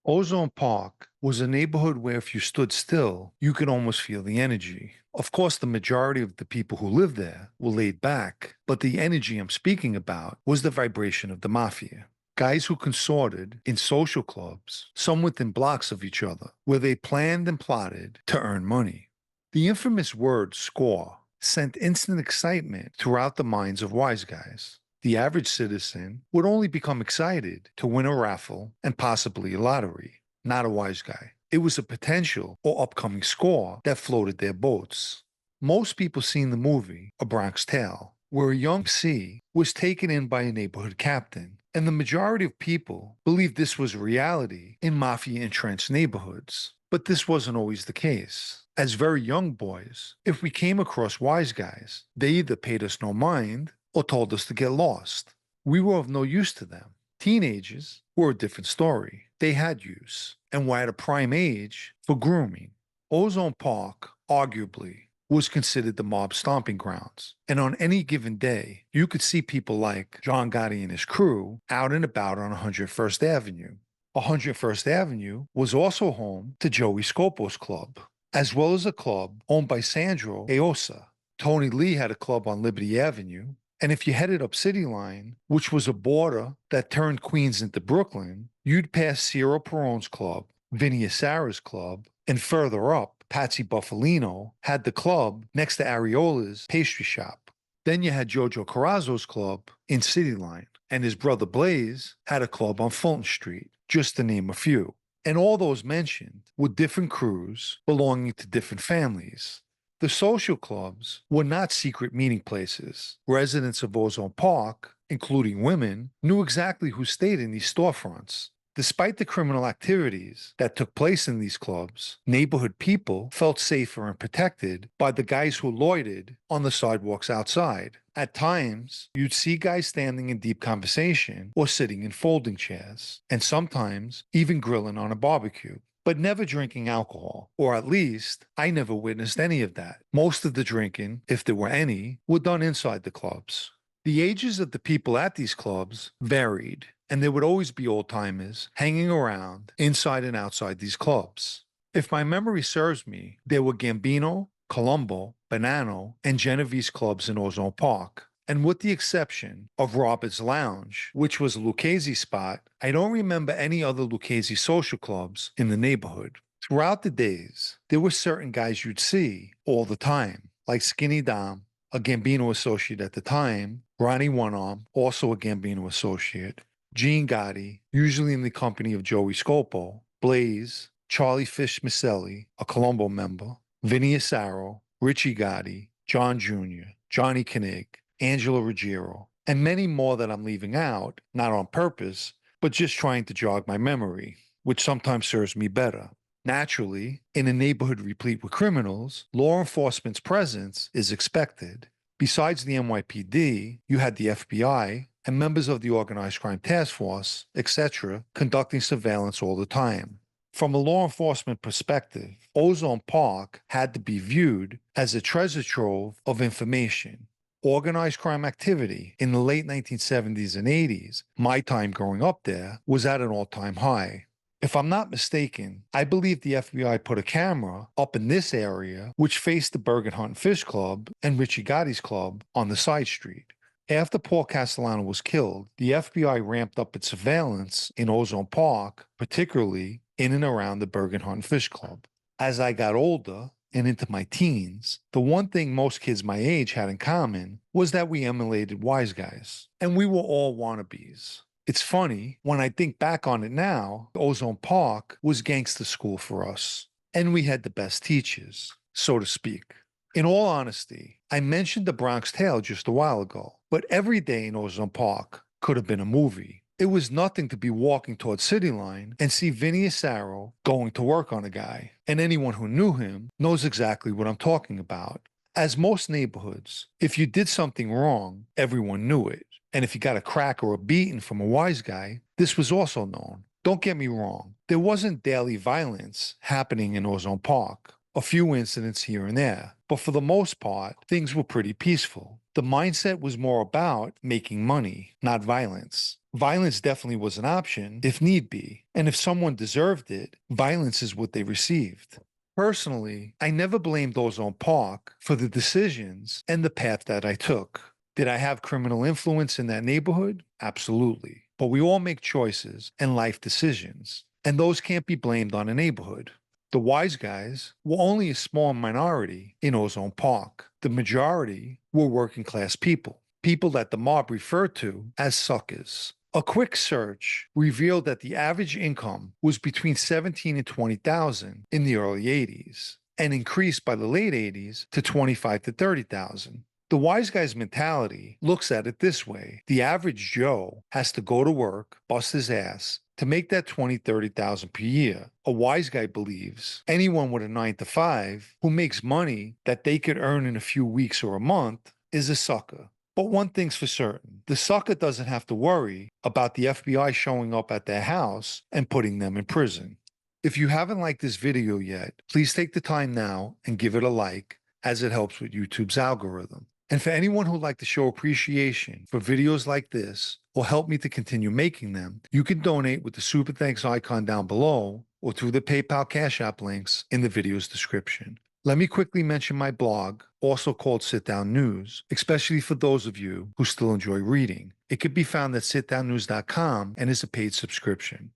Ozone Park was a neighborhood where if you stood still, you could almost feel the energy. Of course, the majority of the people who lived there were laid back, but the energy I'm speaking about was the vibration of the Mafia. Guys who consorted in social clubs, some within blocks of each other, where they planned and plotted to earn money. The infamous word score sent instant excitement throughout the minds of wise guys. The average citizen would only become excited to win a raffle and possibly a lottery, not a wise guy. It was a potential or upcoming score that floated their boats. Most people seen the movie A Bronx Tale, where a young C was taken in by a neighborhood captain, and the majority of people believed this was reality in mafia entrenched neighborhoods. But this wasn't always the case. As very young boys, if we came across wise guys, they either paid us no mind or told us to get lost. We were of no use to them. Teenagers were a different story. They had use and were at a prime age for grooming. Ozone Park, arguably, was considered the mob stomping grounds. And on any given day, you could see people like John Gotti and his crew out and about on 101st Avenue. 101st Avenue was also home to Joey Scopo's club, as well as a club owned by Sandro Eosa. Tony Lee had a club on Liberty Avenue, and if you headed up City Line, which was a border that turned Queens into Brooklyn, you'd pass Ciro Perone's club, Vinny Asara's club, and further up, Patsy Buffalino had the club next to Ariola's pastry shop. Then you had Jojo Carrazzo's club in City Line, and his brother Blaze had a club on Fulton Street, just to name a few. And all those mentioned were different crews belonging to different families. The social clubs were not secret meeting places. Residents of Ozone Park, including women, knew exactly who stayed in these storefronts. Despite the criminal activities that took place in these clubs, neighborhood people felt safer and protected by the guys who loitered on the sidewalks outside. At times, you'd see guys standing in deep conversation or sitting in folding chairs, and sometimes even grilling on a barbecue, but never drinking alcohol, or at least I never witnessed any of that. Most of the drinking, if there were any, were done inside the clubs. The ages of the people at these clubs varied, and there would always be old timers hanging around inside and outside these clubs. If my memory serves me, there were Gambino, Colombo, Banano, and Genovese clubs in Ozone Park. And with the exception of Robert's Lounge, which was a Lucchese spot, I don't remember any other Lucchese social clubs in the neighborhood. Throughout the days, there were certain guys you'd see all the time, like Skinny Dom, a Gambino associate at the time, Ronnie One Arm, also a Gambino associate, Gene Gotti, usually in the company of Joey Scopo, Blaze, Charlie Fish Maselli, a Colombo member, Vinny Asaro, Richie Gotti, John Jr., Johnny Koenig, Angelo Ruggiero, and many more that I'm leaving out, not on purpose, but just trying to jog my memory, which sometimes serves me better. Naturally, in a neighborhood replete with criminals, law enforcement's presence is expected. Besides the NYPD, you had the FBI and members of the Organized Crime Task Force, etc., conducting surveillance all the time. From a law enforcement perspective, Ozone Park had to be viewed as a treasure trove of information. Organized crime activity in the late 1970s and 80s, my time growing up there, was at an all-time high. If I'm not mistaken, I believe the FBI put a camera up in this area which faced the Bergen Hunt and Fish Club and Richie Gotti's club on the side street. After Paul Castellano was killed, the FBI ramped up its surveillance in Ozone Park, particularly in and around the Bergen Hunt and Fish Club. As I got older and into my teens, the one thing most kids my age had in common was that we emulated wise guys, and we were all wannabes. It's funny, when I think back on it now, Ozone Park was gangster school for us, and we had the best teachers, so to speak. In all honesty, I mentioned the Bronx Tale just a while ago, but every day in Ozone Park could have been a movie. It was nothing to be walking towards City Line and see Vinny Asaro going to work on a guy, and anyone who knew him knows exactly what I'm talking about. As most neighborhoods, if you did something wrong, everyone knew it. And if you got a crack or a beating from a wise guy, this was also known. Don't get me wrong, there wasn't daily violence happening in Ozone Park. A few incidents here and there, but for the most part, things were pretty peaceful. The mindset was more about making money, not violence. Violence definitely was an option if need be, and if someone deserved it, violence is what they received. Personally, I never blamed Ozone Park for the decisions and the path that I took. Did I have criminal influence in that neighborhood? Absolutely. But we all make choices and life decisions, and those can't be blamed on a neighborhood. The wise guys were only a small minority in Ozone Park. The majority were working class people, people that the mob referred to as suckers. A quick search revealed that the average income was between 17 and 20,000 in the early 80s and increased by the late 80s to 25 to 30,000. The wise guy's mentality looks at it this way. The average Joe has to go to work, bust his ass, to make that 20, 30,000 per year. A wise guy believes anyone with a 9 to 5 who makes money that they could earn in a few weeks or a month is a sucker. But one thing's for certain, the sucker doesn't have to worry about the FBI showing up at their house and putting them in prison. If you haven't liked this video yet, please take the time now and give it a like, as it helps with YouTube's algorithm. And for anyone who'd like to show appreciation for videos like this or help me to continue making them, you can donate with the Super Thanks icon down below or through the PayPal Cash App links in the video's description. Let me quickly mention my blog, also called Sit Down News, especially for those of you who still enjoy reading. It could be found at sitdownnews.com and is a paid subscription.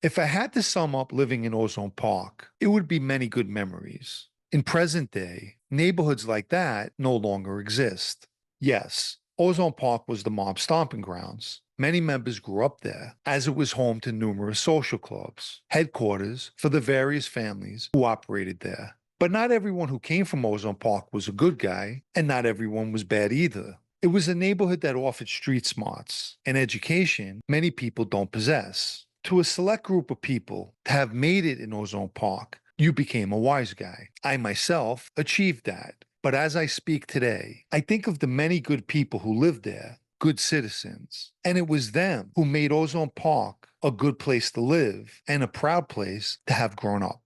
If I had to sum up living in Ozone Park, it would be many good memories. In present day, neighborhoods like that no longer exist. Yes, Ozone Park was the mob stomping grounds. Many members grew up there, as it was home to numerous social clubs, headquarters for the various families who operated there. But not everyone who came from Ozone Park was a good guy, and not everyone was bad either. It was a neighborhood that offered street smarts, an education many people don't possess. To a select group of people to have made it in Ozone Park, you became a wise guy. I myself achieved that. But as I speak today, I think of the many good people who lived there, good citizens, and it was them who made Ozone Park a good place to live and a proud place to have grown up.